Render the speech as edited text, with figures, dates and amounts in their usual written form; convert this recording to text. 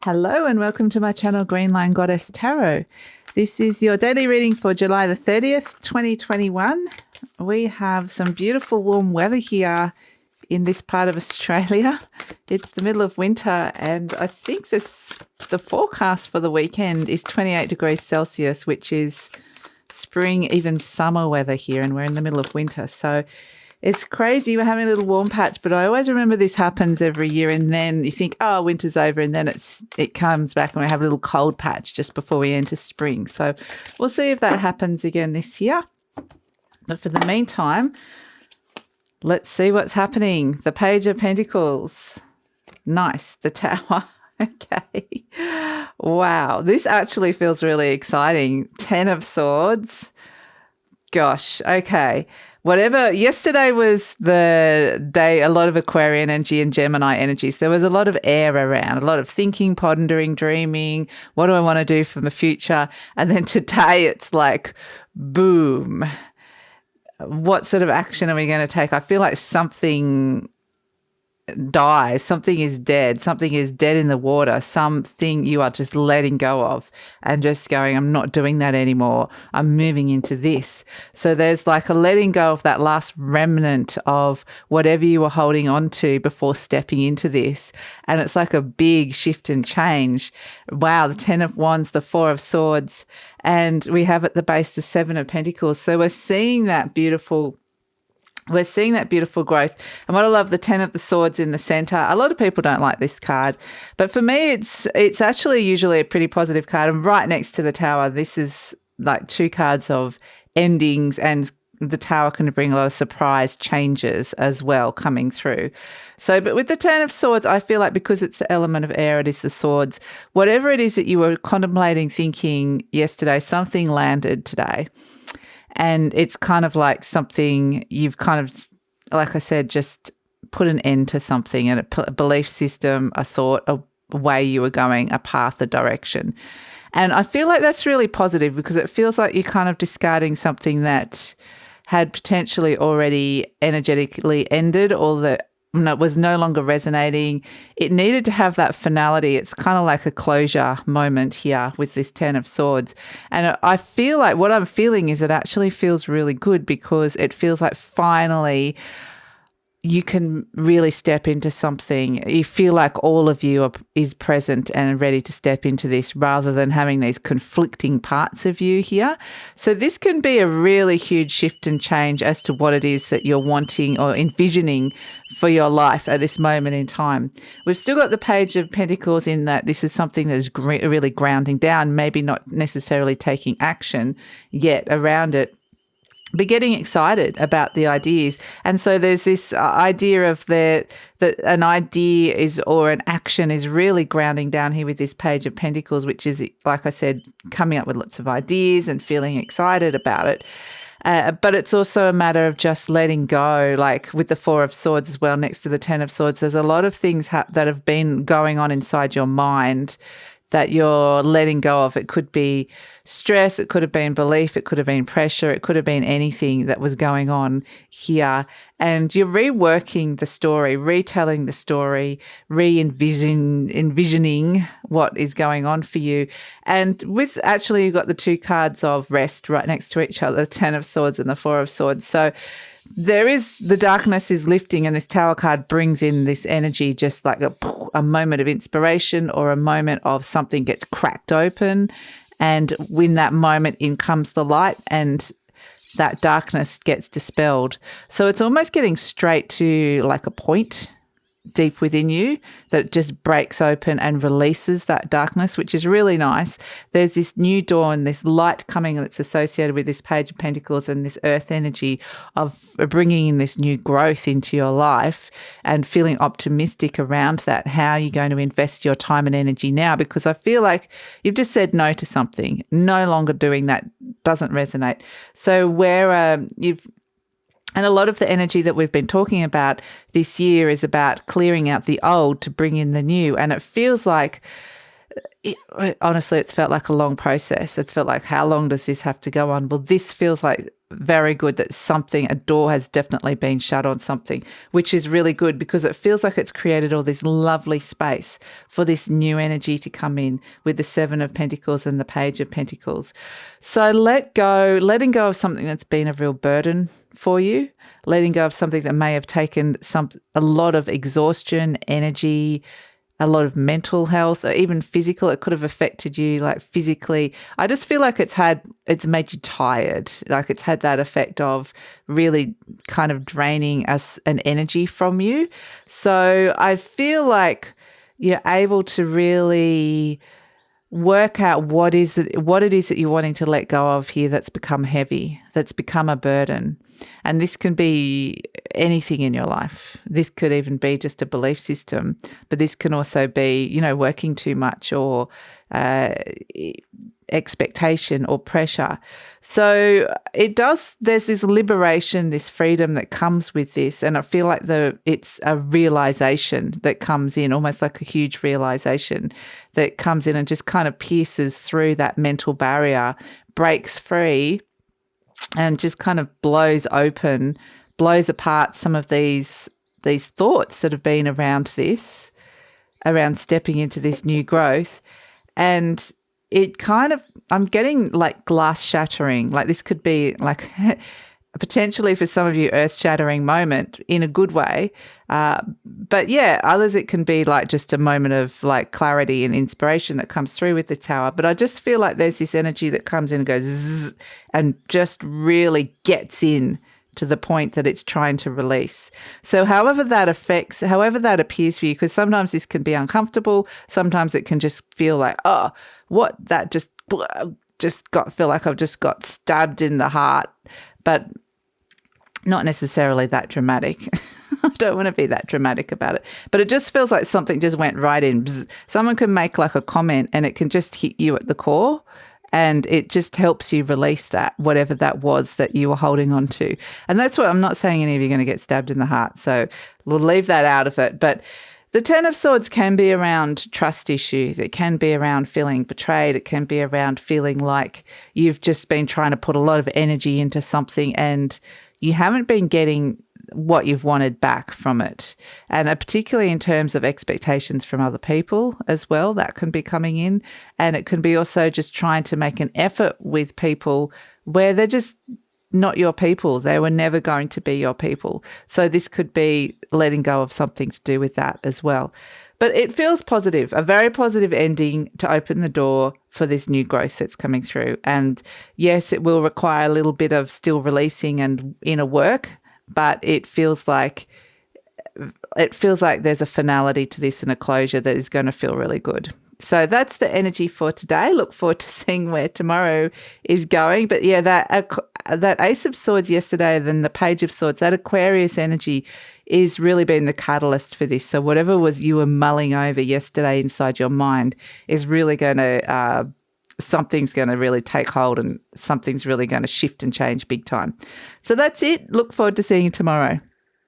Hello and welcome to my channel Green Line Goddess Tarot. This is your daily reading for July the 30th, 2021. We have some beautiful warm weather here in this part of Australia. It's the middle of winter and I think the forecast for the weekend is 28 degrees Celsius, which is spring, even summer weather here, and we're in the middle of winter. So it's crazy. We're having a little warm patch, but I always remember this happens every year, and then you think, oh, winter's over, and then it comes back and we have a little cold patch just before we enter spring. So we'll see if that happens again this year. But for the meantime, let's see what's happening. The Page of Pentacles. Nice. The Tower. Okay. Wow. This actually feels really exciting. 10 of Swords. Gosh. Okay. Yesterday was the day, a lot of Aquarian energy and Gemini energy. So there was a lot of air around, a lot of thinking, pondering, dreaming. What do I want to do for the future? And then today it's like, boom. What sort of action are we going to take? I feel like something dies, something is dead in the water, something you are just letting go of and just going, I'm not doing that anymore. I'm moving into this. So there's like a letting go of that last remnant of whatever you were holding on to before stepping into this. And it's like a big shift and change. Wow, the 10 of Wands, the 4 of Swords, and we have at the base the 7 of Pentacles. So we're seeing that beautiful growth. And what I love, the 10 of the Swords in the center. A lot of people don't like this card, but for me, it's actually usually a pretty positive card. And right next to the Tower, this is like two cards of endings, and the Tower can bring a lot of surprise changes as well coming through. So, but with the 10 of Swords, I feel like because it's the element of air, it is the swords. Whatever it is that you were contemplating, thinking yesterday, something landed today. And it's kind of like something you've kind of, like I said, just put an end to something, and a belief system, a thought, a way you were going, a path, a direction. And I feel like that's really positive because it feels like you're kind of discarding something that had potentially already energetically ended, or that was no longer resonating. It needed to have that finality. It's kind of like a closure moment here with this 10 of Swords. And I feel like what I'm feeling is it actually feels really good because it feels like finally you can really step into something. You feel like all of you is present and ready to step into this rather than having these conflicting parts of you here. So this can be a really huge shift and change as to what it is that you're wanting or envisioning for your life at this moment in time. We've still got the Page of Pentacles in that this is something that is really grounding down, maybe not necessarily taking action yet around it, but getting excited about the ideas. And so there's this idea of that an idea is, or an action is really grounding down here with this Page of Pentacles, which is, like I said, coming up with lots of ideas and feeling excited about it. But it's also a matter of just letting go, like with the 4 of Swords as well, next to the 10 of Swords. There's a lot of things that have been going on inside your mind that you're letting go of. It could be stress, it could have been belief, it could have been pressure, it could have been anything that was going on here. And you're reworking the story, retelling the story, envisioning what is going on for you. And with actually you've got the two cards of rest right next to each other, the 10 of Swords and the 4 of Swords. So the darkness is lifting, and this Tower card brings in this energy, just like a moment of inspiration or a moment of something gets cracked open. And when that moment, in comes the light and that darkness gets dispelled. So it's almost getting straight to like a point deep within you that just breaks open and releases that darkness, which is really nice. There's this new dawn, this light coming that's associated with this Page of Pentacles and this earth energy of bringing in this new growth into your life and feeling optimistic around that. How are you going to invest your time and energy now? Because I feel like you've just said no to something, no longer doing that, doesn't resonate. So and a lot of the energy that we've been talking about this year is about clearing out the old to bring in the new. And it feels like, honestly, it's felt like a long process. It's felt like, how long does this have to go on? Well, this feels like very good that a door has definitely been shut on something, which is really good because it feels like it's created all this lovely space for this new energy to come in with the Seven of Pentacles and the Page of Pentacles. So letting go of something that's been a real burden for you, letting go of something that may have taken a lot of exhaustion, energy, a lot of mental health, or even physical. It could have affected you like physically. I just feel like it's made you tired. Like it's had that effect of really kind of draining an energy from you. So I feel like you're able to really work out what it is that you're wanting to let go of here that's become heavy, that's become a burden. And this can be anything in your life. This could even be just a belief system, but this can also be, working too much or expectation or pressure. So there's this liberation, this freedom that comes with this. And I feel like it's a realization that comes in, almost like a huge realization that comes in and just kind of pierces through that mental barrier, breaks free, and just kind of blows apart some of these thoughts that have been around stepping into this new growth. And I'm getting like glass shattering. Like this could be like potentially for some of you earth-shattering moment in a good way. But yeah, others it can be like just a moment of like clarity and inspiration that comes through with the Tower. But I just feel like there's this energy that comes in and goes zzz, and just really gets in to the point that it's trying to release. So however that appears for you, because sometimes this can be uncomfortable, sometimes it can just feel like, oh, what, that feel like I've just got stabbed in the heart, but not necessarily that dramatic. I don't want to be that dramatic about it, but it just feels like something just went right in. Bzz. Someone can make like a comment and it can just hit you at the core. And it just helps you release that, whatever that was that you were holding on to. And that's what I'm not saying any of you are going to get stabbed in the heart. So we'll leave that out of it. But the Ten of Swords can be around trust issues. It can be around feeling betrayed. It can be around feeling like you've just been trying to put a lot of energy into something and you haven't been getting what you've wanted back from it. And particularly in terms of expectations from other people as well, that can be coming in. And it can be also just trying to make an effort with people where they're just not your people. They were never going to be your people. So this could be letting go of something to do with that as well. But it feels positive, a very positive ending to open the door for this new growth that's coming through. And yes, it will require a little bit of still releasing and inner work, but it feels like there's a finality to this and a closure that is going to feel really good. So that's the energy for today. Look forward to seeing where tomorrow is going. But yeah, that Ace of Swords yesterday, then the Page of Swords, that Aquarius energy is really been the catalyst for this. So whatever you were mulling over yesterday inside your mind is really going to something's going to really take hold and something's really going to shift and change big time. So that's it. Look forward to seeing you tomorrow.